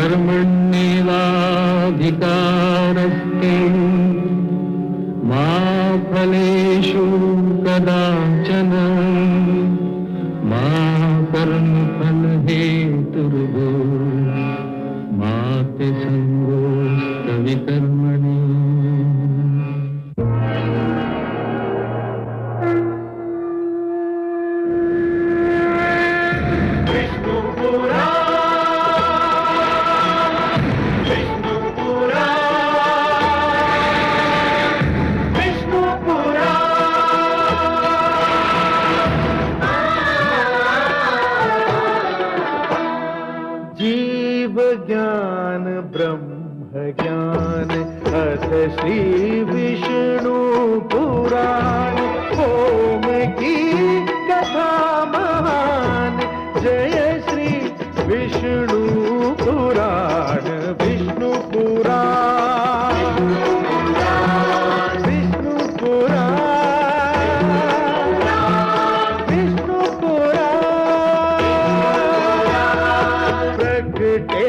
कर्मण्येवाधिकारस्ते मा फलेषु कदाचन मा कर्मफलहेतुर्भो मा ते संगोऽस्तविकर्मणि। ज्ञान ब्रह्म ज्ञान अथ श्री विष्णु पुराण ओम की कथा महान जय श्री विष्णु पुराण विष्णु पुराण विष्णु पुराण विष्णु पुराण प्रगटे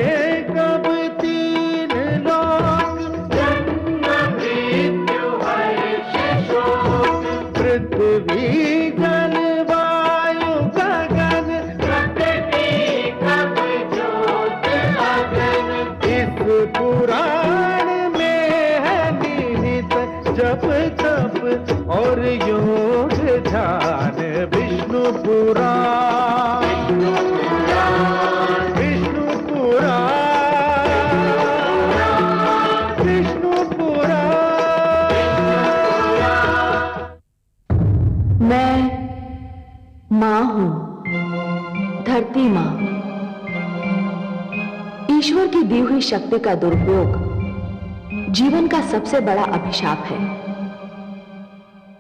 और योग ध्यान विष्णु पुराण विष्णु पुराण विष्णु पुराण। मैं मां हूं, धरती मां। ईश्वर की दी हुई शक्ति का दुरुपयोग जीवन का सबसे बड़ा अभिशाप है।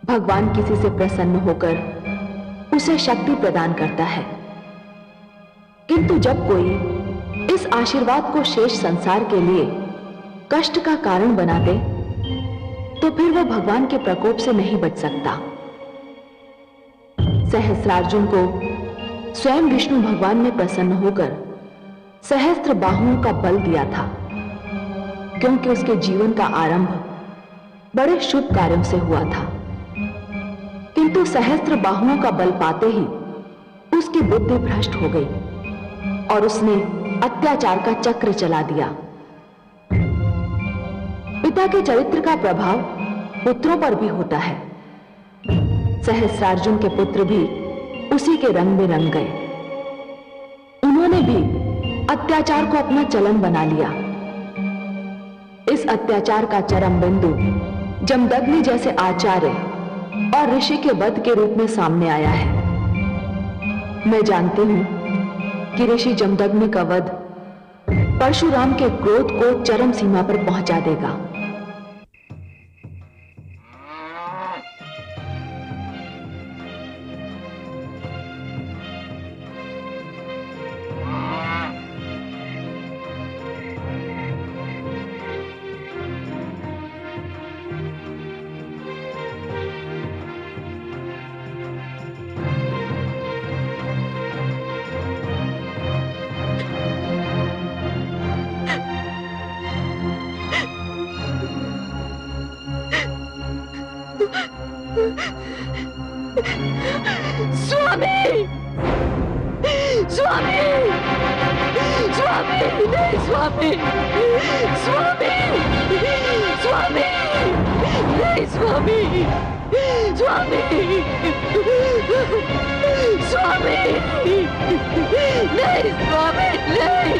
भगवान किसी से प्रसन्न होकर उसे शक्ति प्रदान करता है, किंतु जब कोई इस आशीर्वाद को शेष संसार के लिए कष्ट का कारण बना दे तो फिर वह भगवान के प्रकोप से नहीं बच सकता। सहस्रार्जुन को स्वयं विष्णु भगवान ने प्रसन्न होकर सहस्त्र बाहुओं का बल दिया था, क्योंकि उसके जीवन का आरंभ बड़े शुभ कार्यों से हुआ था। किंतु सहस्त्र बाहुओं का बल पाते ही उसकी बुद्धि भ्रष्ट हो गई और उसने अत्याचार का चक्र चला दिया। पिता के चरित्र का प्रभाव पुत्रों पर भी होता है। सहस्रार्जुन के पुत्र भी उसी के रंग में रंग गए। उन्होंने भी अत्याचार को अपना चलन बना लिया। इस अत्याचार का चरम बिंदु जमदग्नि जैसे आचार्य और ऋषि के वध के रूप में सामने आया है। मैं जानती हूं कि ऋषि जमदग्नि का वध परशुराम के क्रोध को चरम सीमा पर पहुंचा देगा। स्वामी! स्वामी! स्वामी! नहीं स्वामी! स्वामी! स्वामी! नहीं स्वामी! स्वामी! स्वामी! नहीं स्वामी! नहीं!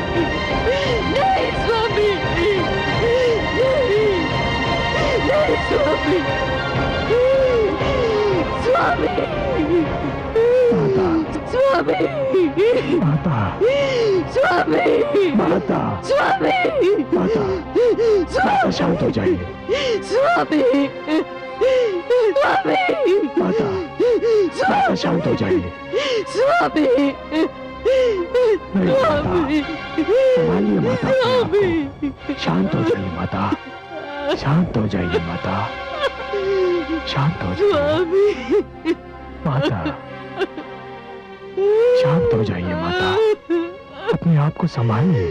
नहीं स्वामी! नहीं स्वामी! स्वामी! स्वामी! माता! स्वामी! माता! स्वामी! माता! माता शांत हो जाइए। स्वामी! स्वामी! माता! माता शांत हो जाइए। स्वामी! नहीं माता, संभालिए माता अपने आप को। शांत हो जाइए माता, शांत हो जाइए माता, शांत हो जाइए माता, शांत हो जाइए माता, अपने आप को संभालिए।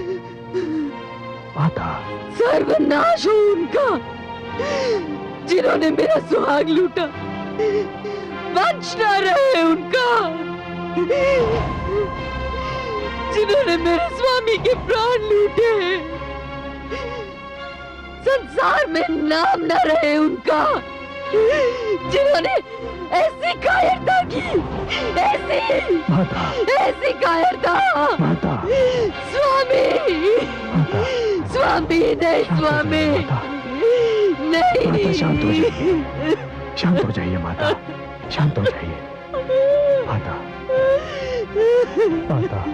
माता, सर्वनाश हो उनका, जिन्होंने मेरा सुहाग लूटा। वंश न रहे उनका, जिन्होंने मेरे स्वामी के प्राण लूटे। संसार में नाम न रहे उनका, जिन्होंने ऐसी कायरता की, ऐसी कायरता। माता, स्वामी, माता, स्वामी नहीं, स्वामी नहीं। माता शांत हो जाइए, शांत हो जाइए माता, शांत हो जाइए माता, माता।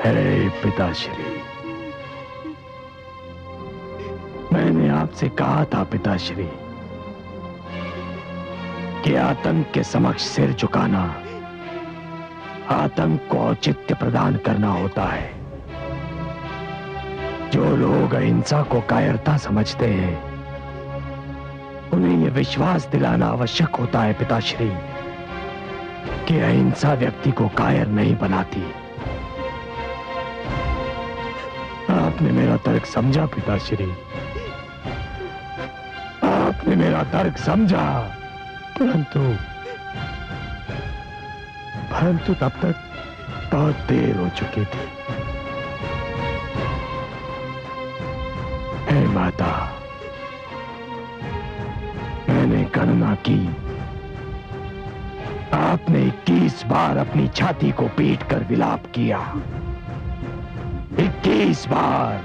हे पिताश्री, मैंने आपसे कहा था पिताश्री कि आतंक के समक्ष सिर झुकाना आतंक को औचित्य प्रदान करना होता है। जो लोग अहिंसा को कायरता समझते हैं, उन्हें यह विश्वास दिलाना आवश्यक होता है पिताश्री कि अहिंसा व्यक्ति को कायर नहीं बनाती। आपने मेरा तर्क समझा पिताश्री, आपने मेरा तर्क समझा, परंतु तब तक बहुत देर हो चुकी थी। हे माता, मैंने गणना की, आपने 21 बार अपनी छाती को पीट कर विलाप किया। 21 बार।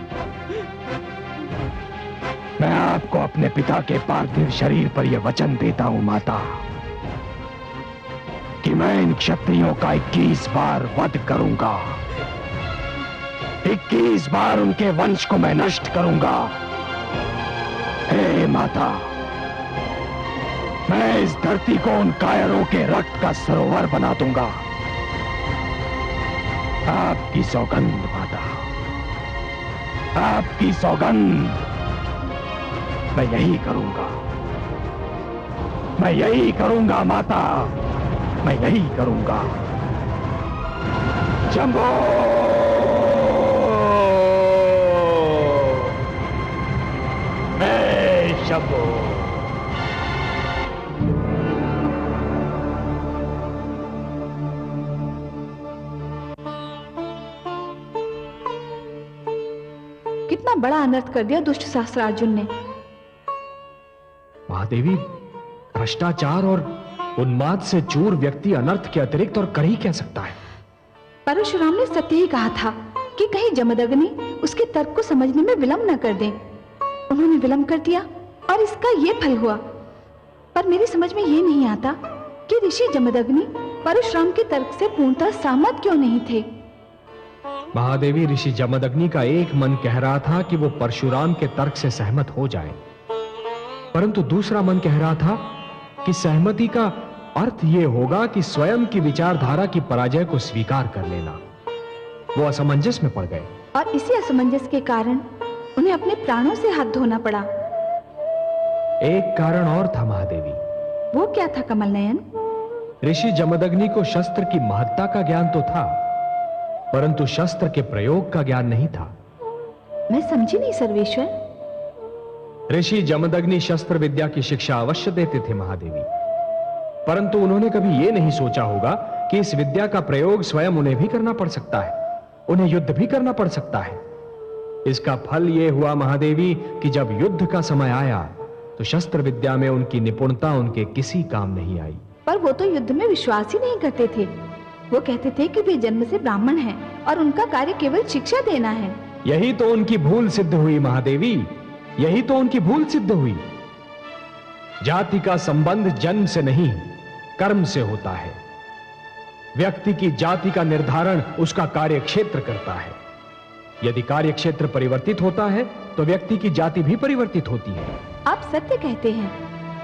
मैं आपको अपने पिता के पार्थिव शरीर पर यह वचन देता हूं माता कि मैं इन क्षत्रियों का 21 बार वध करूंगा। 21 बार उनके वंश को मैं नष्ट करूंगा। हे माता, मैं इस धरती को उन कायरों के रक्त का सरोवर बना दूंगा। आपकी सौगंध माता, आपकी सौगंध, मैं यही करूंगा, मैं यही करूंगा माता, मैं यही करूंगा। शंभो, हे शंभो। कितना बड़ा अनर्थ कर दिया दुष्ट सहस्त्रार्जुन ने। महादेवी, भ्रष्टाचार और उन्माद से चूर व्यक्ति अनर्थ के अतिरिक्त और कर ही क्या सकता है? परशुराम ने सत्य ही कहा था कि कहीं जमदग्नि उसके तर्क को समझने में विलंब न कर दें। उन्होंने विलंब कर दिया और इसका ये फल हुआ। पर मेरी समझ में ये नहीं आता कि ऋषि जमदग्नि परशुराम के तर्क से पूर्णतः सहमत क्यों नहीं थे। महादेवी, ऋषि जमदग्नि का एक मन कह रहा था कि वो परशुराम के तर्क से सहमत हो जाए, परंतु दूसरा मन कह रहा था कि सहमति का अर्थ यह होगा कि स्वयं की विचारधारा की पराजय को स्वीकार कर लेना। वो असमंजस में पड़ गए और इसी असमंजस के कारण उन्हें अपने प्राणों से हाथ धोना पड़ा। एक कारण और था महादेवी। वो क्या था कमल नयन? ऋषि जमदग्नि को शस्त्र की महत्ता का ज्ञान तो था, परंतु शस्त्र के प्रयोग का ज्ञान नहीं था। मैं समझी नहीं सर्वेश्वर। ऋषि जमदग्नि शस्त्र विद्या की शिक्षा अवश्य देते थे महादेवी, परंतु उन्होंने कभी यह नहीं सोचा होगा कि इस विद्या का प्रयोग स्वयं उन्हें भी करना पड़ सकता है, उन्हें युद्ध भी करना पड़ सकता है। इसका फल यह हुआ महादेवी कि जब युद्ध का समय आया तो शस्त्र विद्या में उनकी निपुणता उनके किसी काम नहीं आई। पर वो तो युद्ध में विश्वास ही नहीं करते थे। वो कहते थे कि वे जन्म से ब्राह्मण हैं और उनका कार्य केवल शिक्षा देना है। यही तो उनकी भूल सिद्ध हुई महादेवी, यही तो उनकी भूल सिद्ध हुई। जाति का संबंध जन्म से नहीं, कर्म से होता है। व्यक्ति की जाति का निर्धारण उसका कार्यक्षेत्र करता है। यदि कार्यक्षेत्र परिवर्तित होता है तो व्यक्ति की जाति भी परिवर्तित होती है। आप सत्य कहते हैं।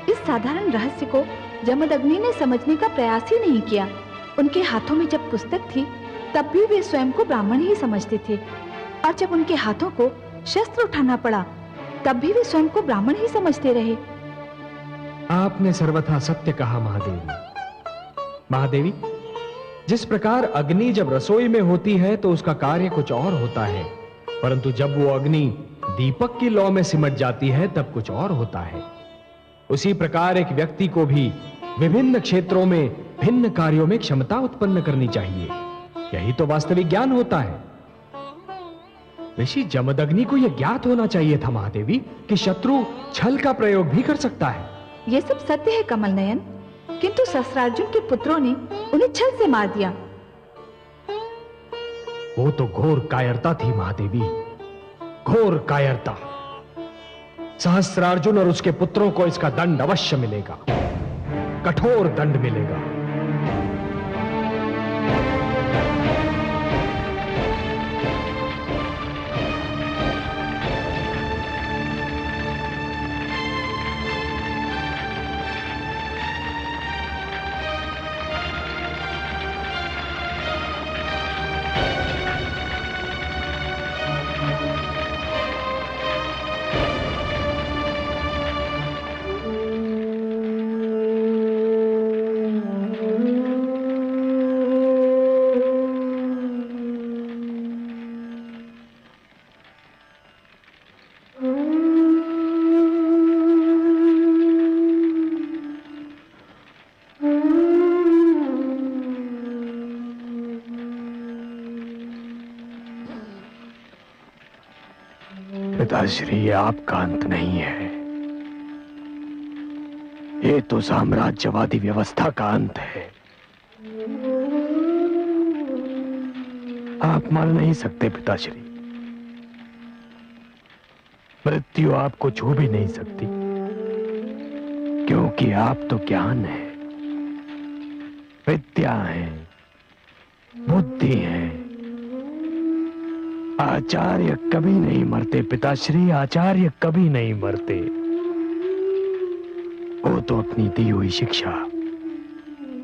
इस साधारण रहस्य को जमदग्नि ने समझने का प्रयास ही नहीं किया। उनके हाथों में जब पुस्तक थी तब भी वे स्वयं को ब्राह्मण ही समझते थे, और जब उनके हाथों को शस्त्र उठाना पड़ा तब भी वे स्वयं को ब्राह्मण ही समझते रहे। आपने सर्वथा सत्य कहा महादेवी। महादेवी, जिस प्रकार अग्नि जब रसोई में होती है तो उसका कार्य कुछ और होता है, परंतु जब वो अग्नि दीपक की लौ में सिमट जाती है तब कुछ और होता है। उसी प्रकार एक व्यक्ति को भी विभिन्न क्षेत्रों में भिन्न कार्यों में क्षमता उत्पन्न करनी चाहिए। यही तो वास्तविक ज्ञान होता है। ऋषि जमदग्नि को यह ज्ञात होना चाहिए था महादेवी कि शत्रु छल का प्रयोग भी कर सकता है। ये सब सत्य है कमल नयन, किंतु सहस्रार्जुन के पुत्रों ने उन्हें छल से मार दिया। वो तो घोर कायरता थी महादेवी, घोर कायरता। सहस्रार्जुन और उसके पुत्रों को इसका दंड अवश्य मिलेगा, कठोर दंड मिलेगा। पिताश्री, आपका अंत नहीं है। ये तो साम्राज्यवादी व्यवस्था का अंत है। आप मर नहीं सकते पिताश्री। मृत्यु आपको छू भी नहीं सकती, क्योंकि आप तो ज्ञान है, विद्या है, बुद्धि है। आचार्य कभी नहीं मरते पिताश्री, आचार्य कभी नहीं मरते। वो तो अपनी दी हुई शिक्षा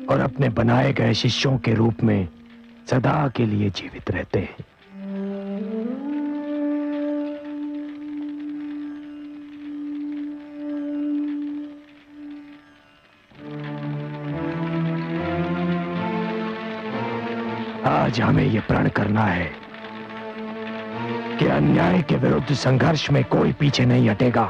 और अपने बनाए गए शिष्यों के रूप में सदा के लिए जीवित रहते हैं। आज हमें यह प्रण करना है कि अन्याय के विरुद्ध संघर्ष में कोई पीछे नहीं हटेगा।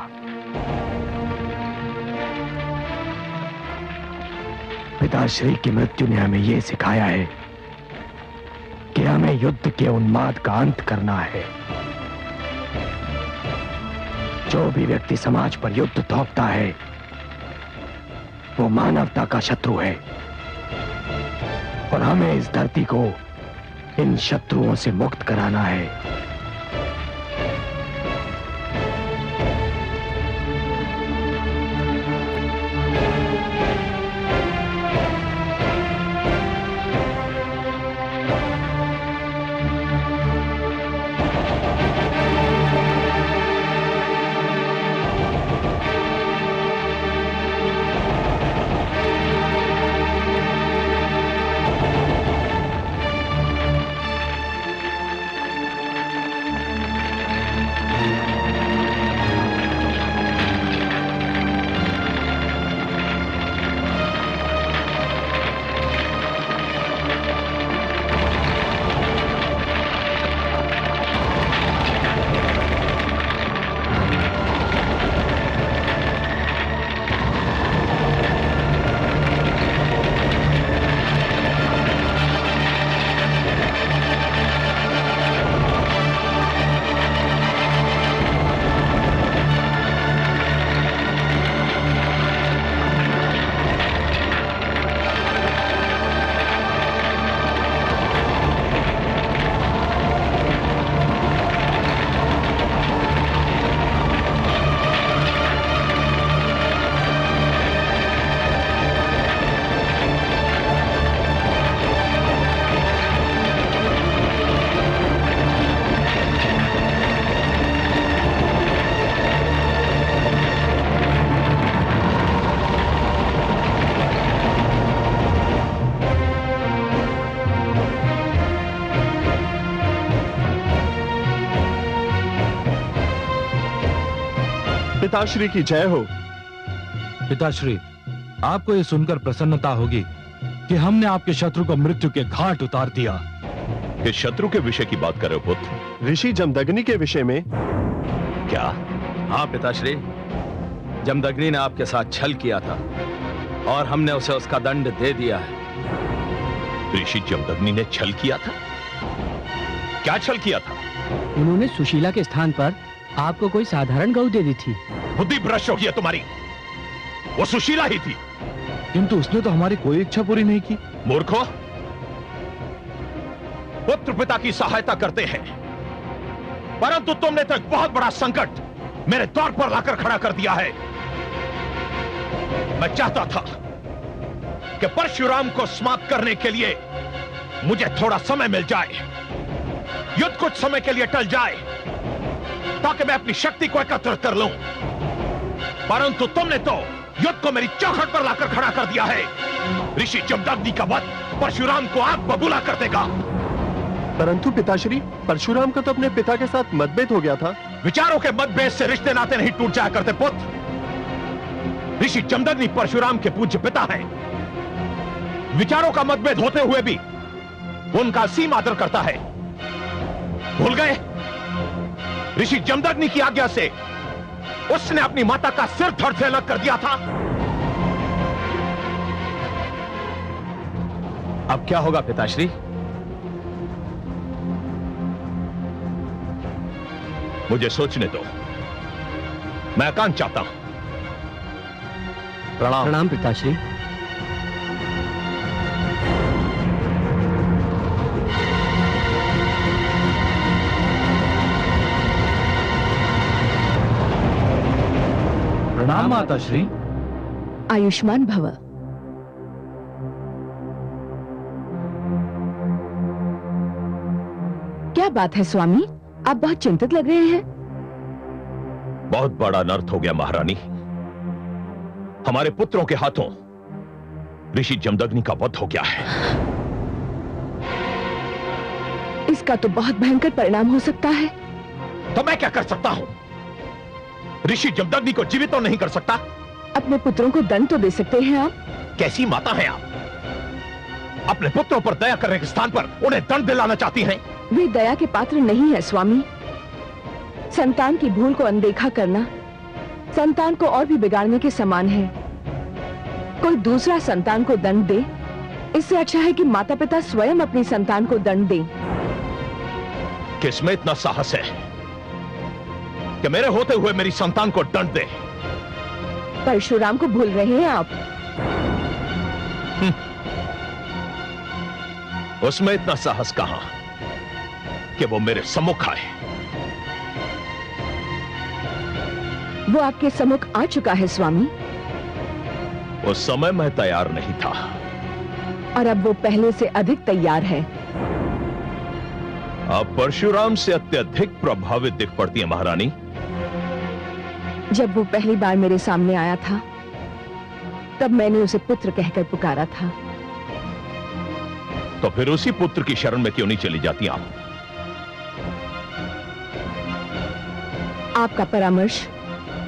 पिताश्री की मृत्यु ने हमें यह सिखाया है कि हमें युद्ध के उन्माद का अंत करना है। जो भी व्यक्ति समाज पर युद्ध थोपता है वो मानवता का शत्रु है, और हमें इस धरती को इन शत्रुओं से मुक्त कराना है। पिताश्री की जय हो। पिताश्री, आपको यह सुनकर प्रसन्नता होगी कि हमने आपके शत्रु को मृत्यु के घाट उतार दिया। किस शत्रु के विषय की बात कर रहे हो पुत्र? ऋषि जमदग्नि के विषय में। क्या? हाँ पिताश्री, जमदग्नि ने आपके साथ छल किया था और हमने उसे उसका दंड दे दिया है। ऋषि जमदग्नि ने छल किया था? क्या छल किया था? उन्होंने सुशीला के स्थान पर आपको कोई साधारण गऊ दे दी थी। बुद्धि भ्रष्ट हो गई तुम्हारी। वो सुशीला ही थी। किंतु उसने तो हमारी कोई इच्छा पूरी नहीं की। मूर्खों, पुत्र पिता की सहायता करते हैं, परंतु तुमने तो एक बहुत बड़ा संकट मेरे द्वार पर लाकर खड़ा कर दिया है। मैं चाहता था कि परशुराम को समाप्त करने के लिए मुझे थोड़ा समय मिल जाए, युद्ध कुछ समय के लिए टल जाए, ताकि मैं अपनी शक्ति को एकत्र कर लूं, परंतु तुमने तो युद्ध को मेरी चौखट पर लाकर खड़ा कर दिया है। ऋषि जमदग्नि का वध परशुराम को आग बबूला कर देगा। परंतु पिताश्री, परशुराम का तो अपने पिता के साथ मतभेद हो गया था। विचारों के मतभेद से रिश्ते नाते नहीं टूट जाया करते पुत्र। ऋषि जमदग्नि परशुराम के पूज्य पिता हैं। विचारों का मतभेद होते हुए भी वो उनका असीम आदर करता है। भूल गए? ऋषि जमदग्नि की आज्ञा से उसने अपनी माता का सिर धड़ से अलग कर दिया था। अब क्या होगा पिताश्री? मुझे सोचने दो, मैं एकांत चाहता हूं। प्रणाम। प्रणाम पिताश्री। प्रणाम माताश्री। आयुष्मान भव। क्या बात है स्वामी, आप बहुत चिंतित लग रहे हैं। बहुत बड़ा अनर्थ हो गया महारानी। हमारे पुत्रों के हाथों ऋषि जमदग्नि का वध हो गया है। इसका तो बहुत भयंकर परिणाम हो सकता है। तो मैं क्या कर सकता हूं? ऋषि जमदग्नि को जीवित तो नहीं कर सकता। अपने पुत्रों को दंड तो दे सकते हैं आप। कैसी माता हैं आप? अपने पुत्रों पर दया करने के स्थान पर उन्हें दंड दिलाना चाहती हैं। वे दया के पात्र नहीं है स्वामी। संतान की भूल को अनदेखा करना संतान को और भी बिगाड़ने के समान है। कोई दूसरा संतान को दंड दे, इससे अच्छा है कि माता पिता स्वयं अपनी संतान को दंड दें। किसमें इतना साहस है कि मेरे होते हुए मेरी संतान को दंड दे? परशुराम को भूल रहे हैं आप। उसमें इतना साहस कहां कि वो मेरे सम्मुख आए। वो आपके सम्मुख आ चुका है स्वामी। उस समय मैं तैयार नहीं था और अब वो पहले से अधिक तैयार है। आप परशुराम से अत्यधिक प्रभावित दिख पड़ती है महारानी। जब वो पहली बार मेरे सामने आया था तब मैंने उसे पुत्र कहकर पुकारा था। तो फिर उसी पुत्र की शरण में क्यों नहीं चली जाती आप? आपका परामर्श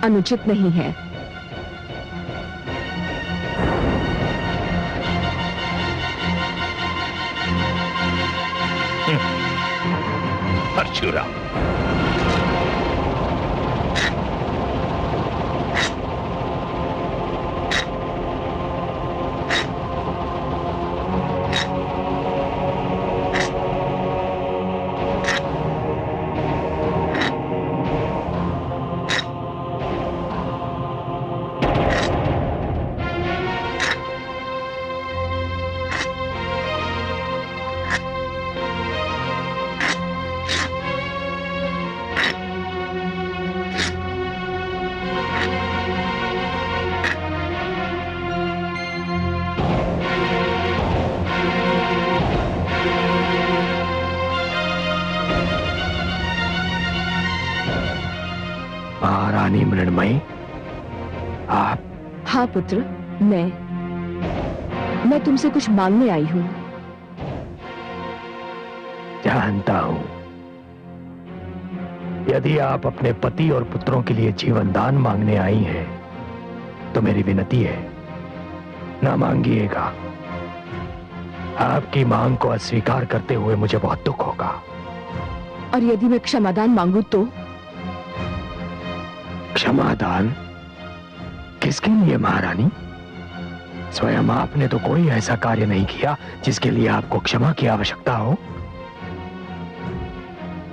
अनुचित नहीं है। परशुराम, महारानी मृण्मयी, आप? हाँ पुत्र, मैं तुमसे कुछ मांगने आई हूँ। जानता हूं। यदि आप अपने पति और पुत्रों के लिए जीवन दान मांगने आई हैं, तो मेरी विनती है, ना मांगिएगा। आपकी मांग को अस्वीकार करते हुए मुझे बहुत दुख होगा। और यदि मैं क्षमादान मांगू तो? क्षमादान किसके लिए महारानी? स्वयं आपने तो कोई ऐसा कार्य नहीं किया जिसके लिए आपको क्षमा की आवश्यकता हो।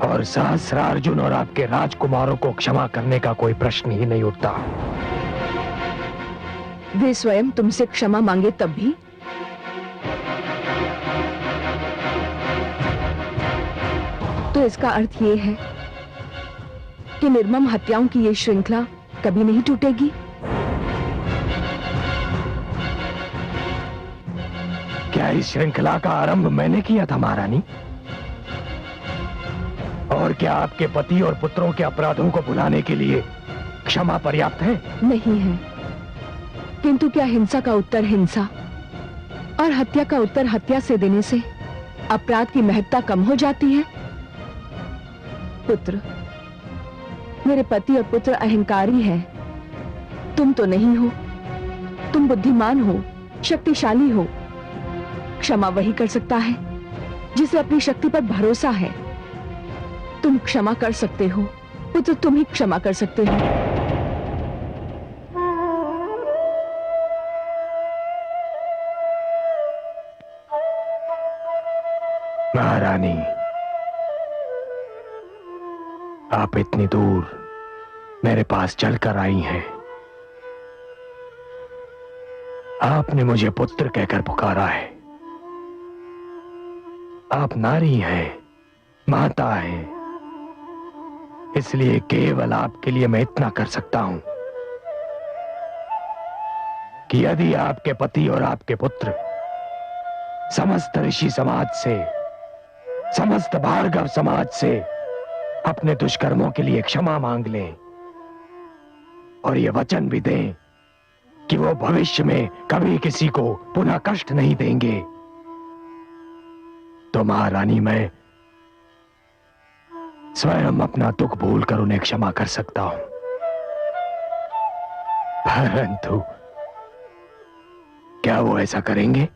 और सहस्रार्जुन और आपके राजकुमारों को क्षमा करने का कोई प्रश्न ही नहीं उठता। वे स्वयं तुमसे क्षमा मांगे तब भी? तो इसका अर्थ ये है कि निर्मम हत्याओं की ये श्रृंखला कभी नहीं टूटेगी। क्या इस श्रृंखला का आरंभ मैंने किया था महारानी? और क्या आपके पति और पुत्रों के अपराधों को भुलाने के लिए क्षमा पर्याप्त है? नहीं है। किंतु क्या हिंसा का उत्तर हिंसा और हत्या का उत्तर हत्या से देने से अपराध की महत्ता कम हो जाती है? पुत्र, मेरे पति और पुत्र अहंकारी हैं। तुम तो नहीं हो। तुम बुद्धिमान हो, शक्तिशाली हो। क्षमा वही कर सकता है जिसे अपनी शक्ति पर भरोसा है। तुम क्षमा कर सकते हो पुत्र, तुम ही क्षमा कर सकते हो। महारानी, आप इतनी दूर मेरे पास चलकर आई हैं। आपने मुझे पुत्र कहकर पुकारा है। आप नारी हैं, माता हैं, इसलिए केवल आपके लिए मैं इतना कर सकता हूं कि यदि आपके पति और आपके पुत्र समस्त ऋषि समाज से, समस्त भार्गव समाज से अपने दुष्कर्मों के लिए क्षमा मांग लें और ये वचन भी दें कि वो भविष्य में कभी किसी को पुनः कष्ट नहीं देंगे, तो महारानी मैं स्वयं अपना दुख भूलकर उन्हें क्षमा कर सकता हूं। परंतु क्या वो ऐसा करेंगे?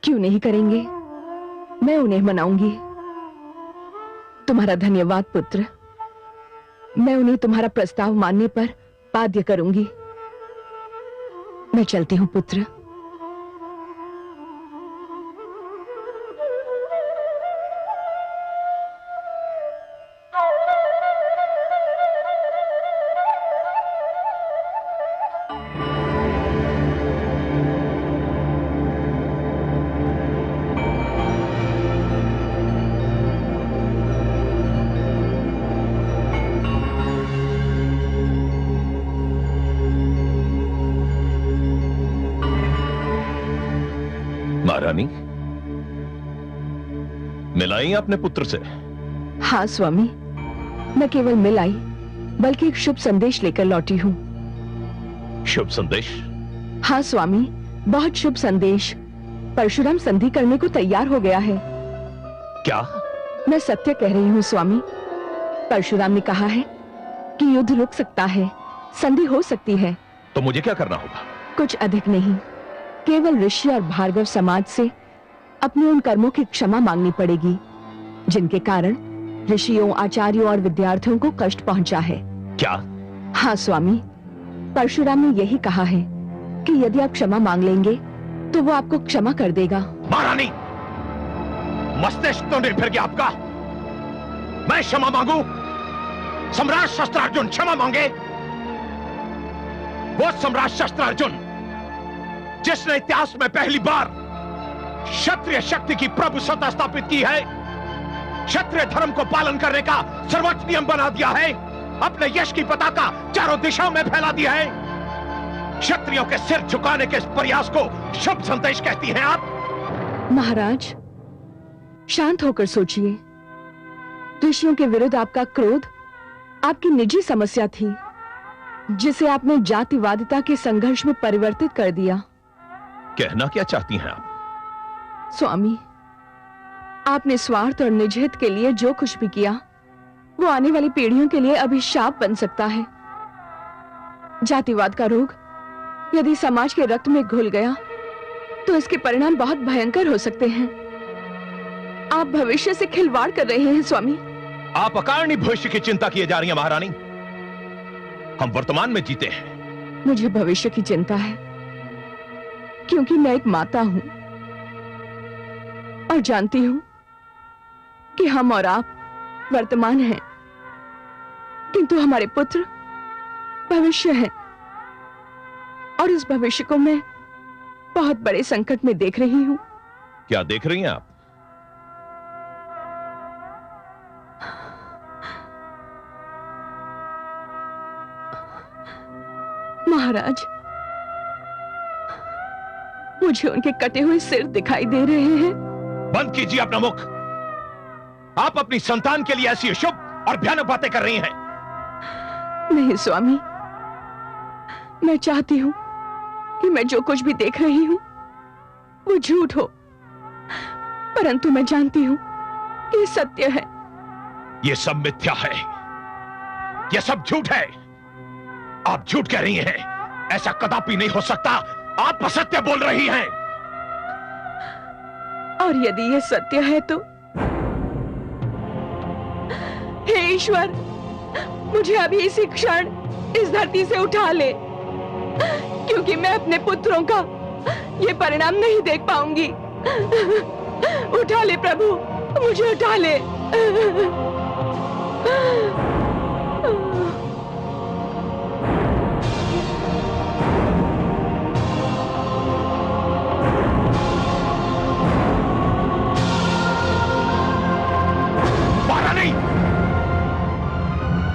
क्यों नहीं करेंगे? मैं उन्हें मनाऊंगी। तुम्हारा धन्यवाद पुत्र। मैं उन्हें तुम्हारा प्रस्ताव मानने पर बाध्य करूंगी। मैं चलती हूं पुत्र। महारानी, मिलाई अपने पुत्र से? हाँ स्वामी, न केवल मिल आई बल्कि एक शुभ संदेश लेकर लौटी हूँ। शुभ संदेश? हाँ स्वामी, बहुत शुभ संदेश। परशुराम संधि करने को तैयार हो गया है। क्या? मैं सत्य कह रही हूँ स्वामी। परशुराम ने कहा है कि युद्ध रुक सकता है, संधि हो सकती है। तो मुझे क्या करना होगा? कुछ अधिक नहीं, केवल ऋषि और भार्गव समाज से अपने उन कर्मों की क्षमा मांगनी पड़ेगी जिनके कारण ऋषियों, आचार्यों और विद्यार्थियों को कष्ट पहुंचा है। क्या? हाँ स्वामी, परशुराम ने यही कहा है कि यदि आप क्षमा मांग लेंगे तो वो आपको क्षमा कर देगा। महारानी, मस्तिष्क तो निर्भर गया आपका। मैं क्षमा मांगू? सम्राट शस्त्रार्जुन क्षमा मांगे? वो सम्राट शस्त्रार्जुन जिसने इतिहास में पहली बार क्षत्रिय शक्ति की प्रभुसत्ता स्थापित की है, क्षत्रिय धर्म को पालन करने का सर्वोच्च नियम बना दिया है, अपने यश की पताका चारों दिशाओं में फैला दिया है। क्षत्रियों के सिर झुकाने के इस प्रयास को शुभ संदेश कहती हैं आप? महाराज, शांत होकर सोचिए। ऋषियों के विरुद्ध आपका क्रोध आपकी निजी समस्या थी जिसे आपने जातिवादिता के संघर्ष में परिवर्तित कर दिया। कहना क्या चाहती हैं आप? स्वामी, आपने स्वार्थ और निजहित के लिए जो कुछ भी किया वो वो आने वाली पीढ़ियों के लिए अभिशाप बन सकता है। जातिवाद का रोग यदि समाज के रक्त में घुल गया तो इसके परिणाम बहुत भयंकर हो सकते हैं। आप भविष्य से खिलवाड़ कर रहे हैं स्वामी। आप अकारणीय भविष्य की चिंता किए जा रही हैं महारानी। हम वर्तमान में जीते हैं। मुझे भविष्य की चिंता है क्योंकि मैं एक माता हूं और जानती हूं कि हम और आप वर्तमान हैं, किंतु हमारे पुत्र भविष्य हैं और इस भविष्य को मैं बहुत बड़े संकट में देख रही हूं। क्या देख रही हैं आप? महाराज, मुझे उनके कटे हुए सिर दिखाई दे रहे हैं। बंद कीजिए अपना मुख। आप अपनी संतान के लिए ऐसी अशुभ और भयानक बातें कर रही हैं। नहीं स्वामी, मैं चाहती हूं कि मैं जो कुछ भी देख रही हूं वो झूठ हो, परंतु मैं जानती हूं कि ये सत्य है। ये सब मिथ्या है, ये सब झूठ है। आप झूठ कह रही हैं। ऐसा कदापि नहीं हो सकता। आप असत्य बोल रही हैं। और यदि ये सत्य है तो हे ईश्वर, मुझे अभी इसी क्षण इस धरती से उठा ले, क्योंकि मैं अपने पुत्रों का ये परिणाम नहीं देख पाऊंगी। उठा ले प्रभु, मुझे उठा ले।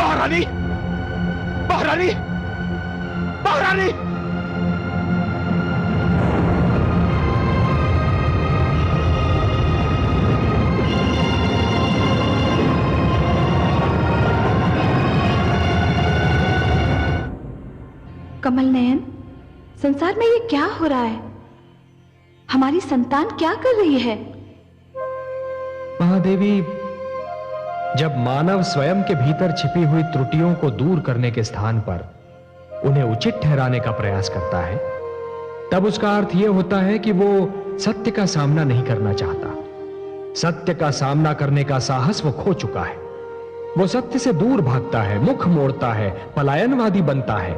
महारानी, महारानी, महारानी, कमल नयन, संसार में ये क्या हो रहा है? हमारी संतान क्या कर रही है? महादेवी, जब मानव स्वयं के भीतर छिपी हुई त्रुटियों को दूर करने के स्थान पर उन्हें उचित ठहराने का प्रयास करता है, तब उसका अर्थ यह होता है कि वो सत्य का सामना नहीं करना चाहता। सत्य का सामना करने का साहस वो खो चुका है। वो सत्य से दूर भागता है, मुख मोड़ता है, पलायनवादी बनता है,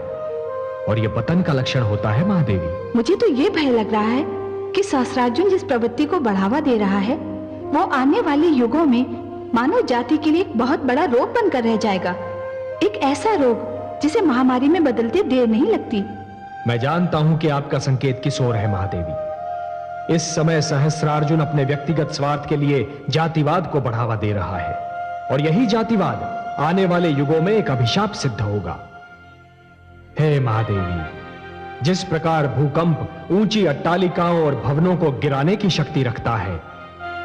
और यह पतन का लक्षण होता है महादेवी। मुझे तो यह भय लग रहा है कि सहस्रार्जुन जिस प्रवृत्ति को बढ़ावा दे रहा है वो आने वाले युगों में मानव जाति के लिए एक बहुत बड़ा रोग बनकर रह जाएगा। एक ऐसा रोग जिसे महामारी में बदलते देर नहीं लगती। मैं जानता हूं कि आपका संकेत किस ओर है महादेवी। इस समय सहस्रार्जुन अपने व्यक्तिगत स्वार्थ के लिए जातिवाद को बढ़ावा दे रहा है, और यही जातिवाद आने वाले युगों में एक अभिशाप सिद्ध होगा। हे महादेवी, जिस प्रकार भूकंप ऊंची अट्टालिकाओं और भवनों को गिराने की शक्ति रखता है,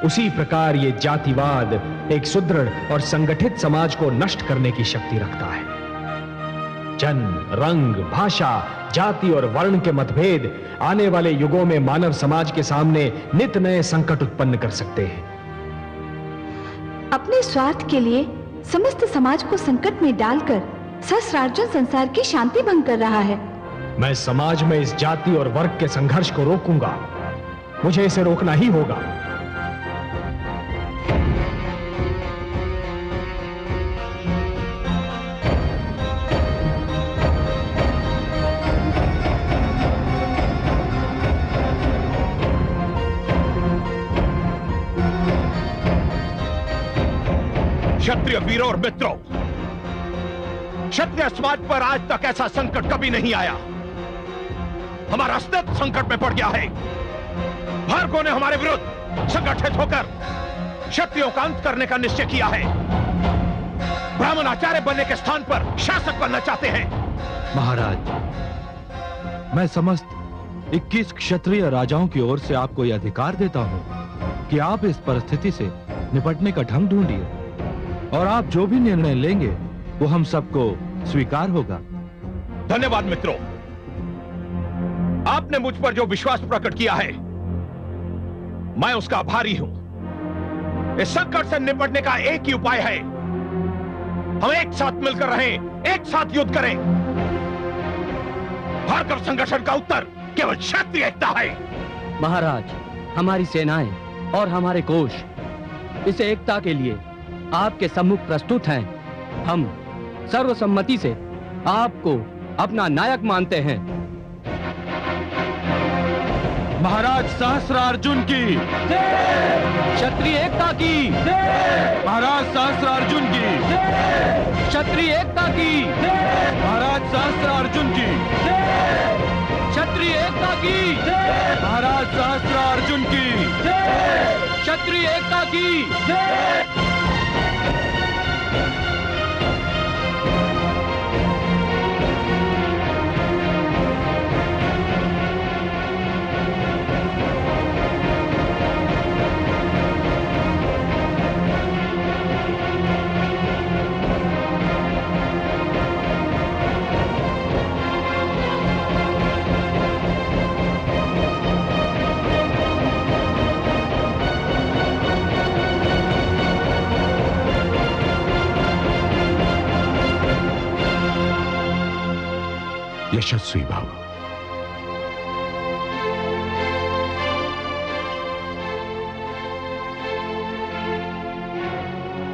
उसी प्रकार ये जातिवाद एक सुदृढ़ और संगठित समाज को नष्ट करने की शक्ति रखता है। जन्म, रंग, भाषा, जाति और वर्ण के मतभेद आने वाले युगों में मानव समाज के सामने नित नए संकट उत्पन्न कर सकते हैं। अपने स्वार्थ के लिए समस्त समाज को संकट में डालकर सहस्रार्जुन संसार की शांति भंग कर रहा है। मैं समाज में इस जाति और वर्ग के संघर्ष को रोकूंगा। मुझे इसे रोकना ही होगा। क्षत्रिय वीरों और मित्रों, क्षत्रिय समाज पर आज तक ऐसा संकट कभी नहीं आया। हमारा अस्तित्व संकट में पड़ गया है। भार्गव ने हमारे विरुद्ध संगठित होकर क्षत्रियों का अंत करने का निश्चय किया है। ब्राह्मण आचार्य बनने के स्थान पर शासक बनना चाहते हैं। महाराज, मैं समस्त 21 क्षत्रिय राजाओं की ओर से आपको यह अधिकार देता हूं कि आप इस परिस्थिति से निपटने का ढंग ढूंढिए, और आप जो भी निर्णय लेंगे वो हम सबको स्वीकार होगा। धन्यवाद मित्रों, आपने मुझ पर जो विश्वास प्रकट किया है, मैं उसका आभारी हूं। इस संकट से निपटने का एक ही उपाय है हम एक साथ मिलकर रहें, एक साथ युद्ध करें। भार्गव संगठन का उत्तर केवल क्षत्रिय एकता है। महाराज, हमारी सेनाएं और हमारे कोष इस एकता के लिए आपके सम्मुख प्रस्तुत हैं। हम सर्वसम्मति से आपको अपना नायक मानते हैं। महाराज सहस्त्रार्जुन की क्षत्रिय एकता की, महाराज सहस्त्रार्जुन की, क्षत्रिय एकता की, महाराज सहस्त्रार्जुन की, क्षत्रिय एकता की, महाराज सहस्त्रार्जुन की, क्षत्रिय एकता की। यशस्वी भव।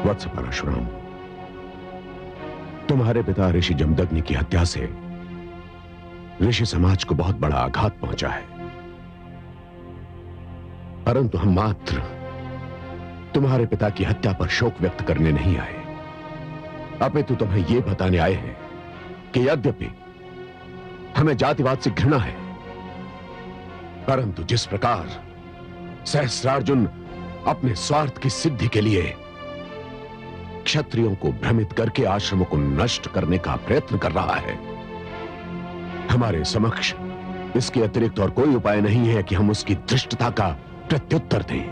वत्स परशुराम, तुम्हारे पिता ऋषि जमदग्नि की हत्या से ऋषि समाज को बहुत बड़ा आघात पहुंचा है, परंतु हम मात्र तुम्हारे पिता की हत्या पर शोक व्यक्त करने नहीं आए, अपितु तुम्हें यह बताने आए हैं कि यद्यपि हमें जातिवाद से घृणा है, परंतु जिस प्रकार सहस्त्रार्जुन अपने स्वार्थ की सिद्धि के लिए क्षत्रियों को भ्रमित करके आश्रमों को नष्ट करने का प्रयत्न कर रहा है, हमारे समक्ष इसके अतिरिक्त और कोई उपाय नहीं है कि हम उसकी धृष्टता का प्रत्युत्तर दें।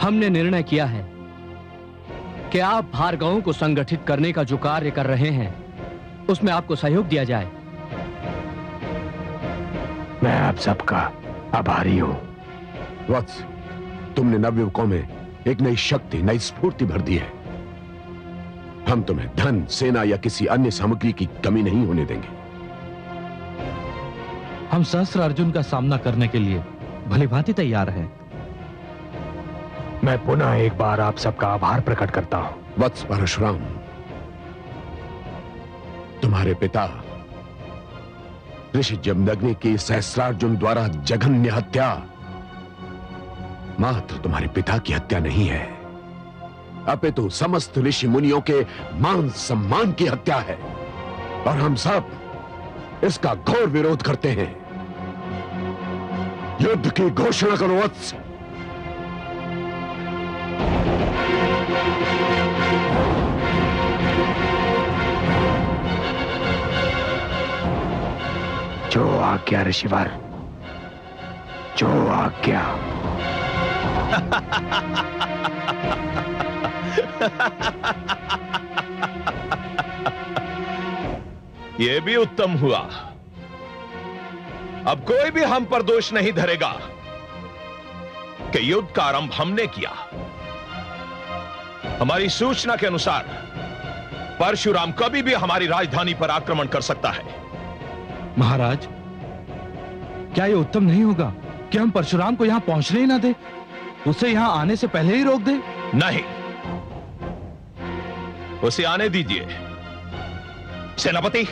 हमने निर्णय किया है कि आप भार्गवों को संगठित करने का जो कार्य कर रहे हैं उसमें आपको सहयोग दिया जाए। मैं आप सबका आभारी हूं। वत्स, तुमने नवयुवकों में एक नई शक्ति, नई स्फूर्ति भर दी है। हम तुम्हें धन, सेना या किसी अन्य सामग्री की कमी नहीं होने देंगे। हम सहस्त्रार्जुन का सामना करने के लिए भली भांति तैयार हैं। मैं पुनः एक बार आप सबका आभार प्रकट करता हूं। वत्स परशुराम, तुम्हारे पिता ऋषि जमदग्नि की सहस्त्रार्जुन द्वारा जघन्य हत्या मात्र तुम्हारे पिता की हत्या नहीं है, अपितु समस्त ऋषि मुनियों के मान सम्मान की हत्या है, और हम सब इसका घोर विरोध करते हैं। युद्ध की घोषणा करो वत्स। जो आज्ञा ऋषिवर, जो आज्ञा। यह भी उत्तम हुआ। अब कोई भी हम पर दोष नहीं धरेगा कि युद्ध का आरंभ हमने किया। हमारी सूचना के अनुसार परशुराम कभी भी हमारी राजधानी पर आक्रमण कर सकता है। महाराज, क्या यह उत्तम नहीं होगा कि हम परशुराम को यहां पहुंचने ही ना दे, उसे यहां आने से पहले ही रोक दे? नहीं, उसे आने दीजिए। सेनापति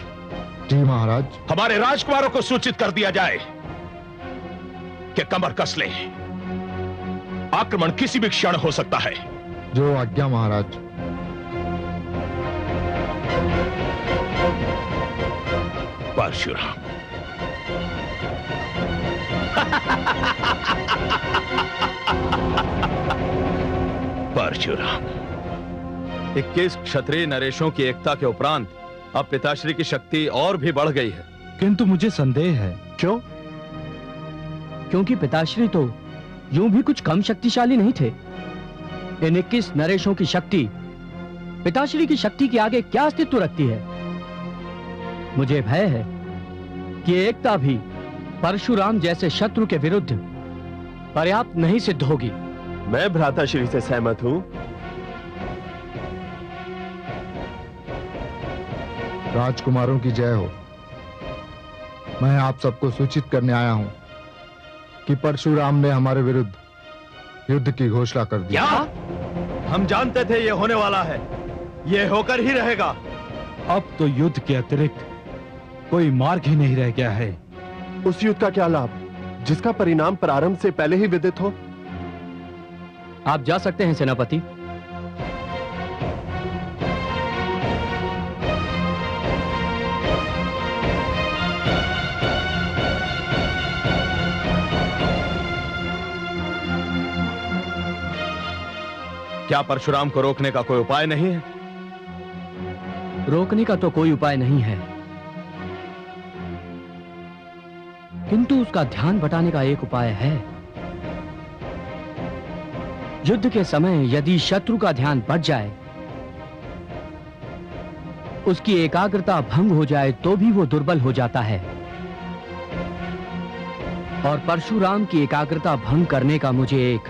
जी महाराज। हमारे राजकुमारों को सूचित कर दिया जाए कि कमर कस ले, आक्रमण किसी भी क्षण हो सकता है। जो आज्ञा महाराज। परशुराम परशुराम 21 क्षत्रिय नरेशों की एकता के उपरांत अब पिताश्री की शक्ति और भी बढ़ गई है। किंतु मुझे संदेह है। क्यों? क्योंकि पिताश्री तो यूं भी कुछ कम शक्तिशाली नहीं थे। इन 21 नरेशों की शक्ति पिताश्री की शक्ति के आगे क्या अस्तित्व रखती है? मुझे भय है कि एकता भी परशुराम जैसे शत्रु के विरुद्ध पर्याप्त नहीं सिद्ध होगी। मैं भ्राताश्री से सहमत हूं। राजकुमारों की जय हो। मैं आप सबको सूचित करने आया हूं कि परशुराम ने हमारे विरुद्ध युद्ध की घोषणा कर दी। क्या? हम जानते थे ये होने वाला है, ये होकर ही रहेगा। अब तो युद्ध के अतिरिक्त कोई मार्ग ही नहीं रह गया है। उस युद्ध का क्या लाभ जिसका परिणाम प्रारंभ से पहले ही विदित हो? आप जा सकते हैं सेनापति। क्या परशुराम को रोकने का कोई उपाय नहीं है? रोकने का तो कोई उपाय नहीं है, किंतु उसका ध्यान बटाने का एक उपाय है। युद्ध के समय यदि शत्रु का ध्यान बट जाए, उसकी एकाग्रता भंग हो जाए, तो भी वो दुर्बल हो जाता है। और परशुराम की एकाग्रता भंग करने का मुझे एक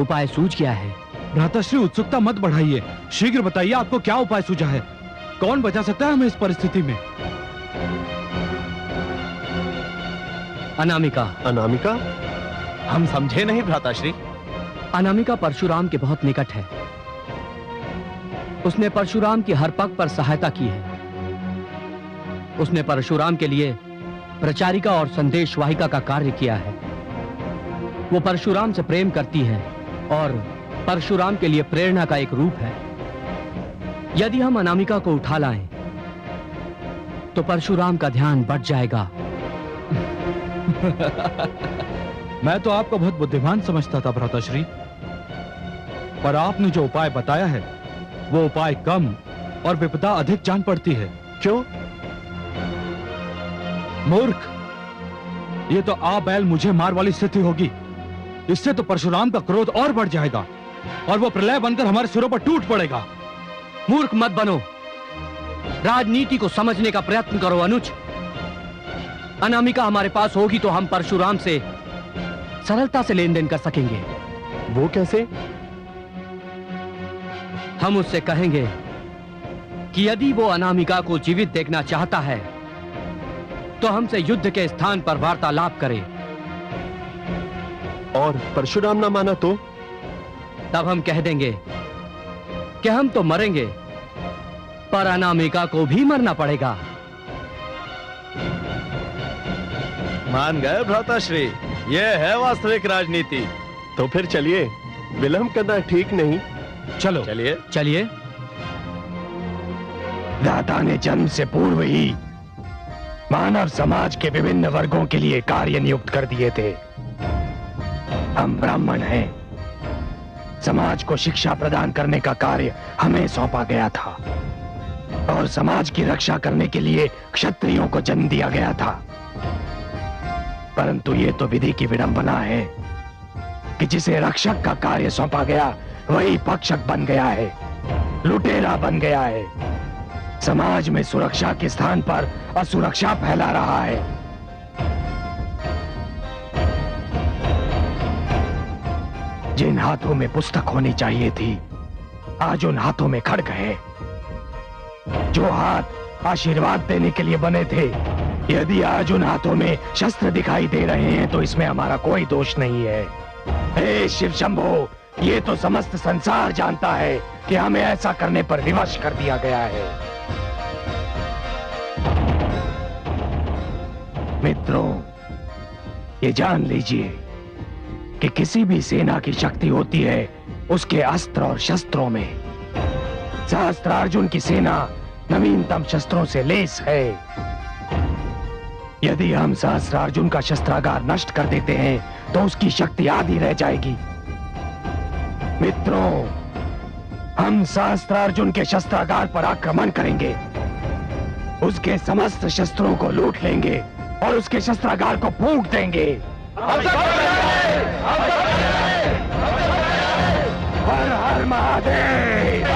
उपाय सूझ गया है। भ्राताश्री, उत्सुकता मत बढ़ाइए, शीघ्र बताइए आपको क्या उपाय सूझा है। कौन बचा सकता है हमें इस परिस्थिति में? अनामिका। अनामिका? हम समझे नहीं भ्राताश्री। अनामिका परशुराम के बहुत निकट है। उसने परशुराम की हर पग पर सहायता की है। उसने परशुराम के लिए प्रचारिका और संदेशवाहिका का कार्य किया है। वो परशुराम से प्रेम करती है और परशुराम के लिए प्रेरणा का एक रूप है। यदि हम अनामिका को उठा लाएं, तो परशुराम का ध्यान बट जाएगा। मैं तो आपको बहुत बुद्धिमान समझता था भ्राताश्री, पर आपने जो उपाय बताया है वो उपाय कम और विपदा अधिक जान पड़ती है। क्यों? मूर्ख, ये तो आ बैल मुझे मार वाली स्थिति होगी। इससे तो परशुराम का क्रोध और बढ़ जाएगा और वो प्रलय बनकर हमारे सिरों पर टूट पड़ेगा। मूर्ख मत बनो, राजनीति को समझने का प्रयत्न करो अनुज। अनामिका हमारे पास होगी तो हम परशुराम से सरलता से लेन देन कर सकेंगे। वो कैसे? हम उससे कहेंगे कि यदि वो अनामिका को जीवित देखना चाहता है तो हमसे युद्ध के स्थान पर वार्तालाप करे। और परशुराम ना माना तो? तब हम कह देंगे कि हम तो मरेंगे, पर अनामिका को भी मरना पड़ेगा। मान गए भ्राताश्री, ये है वास्तविक राजनीति। तो फिर चलिए, विलंब करना ठीक नहीं। चलो चलिए चलिए। दाता ने जन्म से पूर्व ही मानव समाज के विभिन्न वर्गों के लिए कार्य नियुक्त कर दिए थे। हम ब्राह्मण हैं। समाज को शिक्षा प्रदान करने का कार्य हमें सौंपा गया था और समाज की रक्षा करने के लिए क्षत्रियों को जन्म दिया गया था। परंतु ये तो विधि की विडंबना है कि जिसे रक्षक का कार्य सौंपा गया वही भक्षक बन गया है, लुटेरा बन गया है। समाज में सुरक्षा के स्थान पर असुरक्षा फैला रहा है। जिन हाथों में पुस्तक होनी चाहिए थी, आज उन हाथों में खड्ग है। जो हाथ आशीर्वाद देने के लिए बने थे, यदि आज उन हाथों में शस्त्र दिखाई दे रहे हैं तो इसमें हमारा कोई दोष नहीं है। हे शिव शंभो, ये तो समस्त संसार जानता है कि हमें ऐसा करने पर विवश कर दिया गया है। मित्रों, ये जान लीजिए कि किसी भी सेना की शक्ति होती है उसके अस्त्र और शस्त्रों में। सहस्त्रार्जुन की सेना नवीनतम शस्त्रों से लेस है। यदि हम सहस्त्रार्जुन का शस्त्रागार नष्ट कर देते हैं तो उसकी शक्ति आधी रह जाएगी। मित्रों, हम सहस्त्रार्जुन के शस्त्रागार पर आक्रमण करेंगे, उसके समस्त शस्त्रों को लूट लेंगे और उसके शस्त्रागार को फूंक देंगे। हर हर महादेव।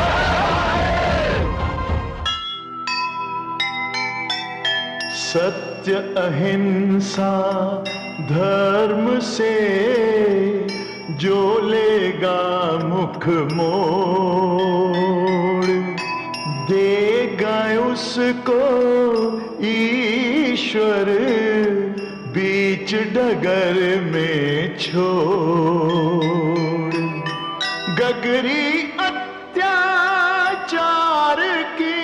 सत्य अहिंसा धर्म से जो लेगा मुख मोड़, देगा उसको ईश्वर बीच डगर में छोड़। गगरी अत्याचार की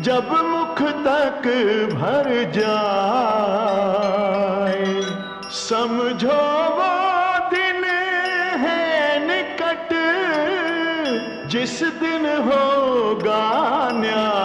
जब मुख तक भर जाए, समझो वो दिन है निकट जिस दिन होगा न्याय।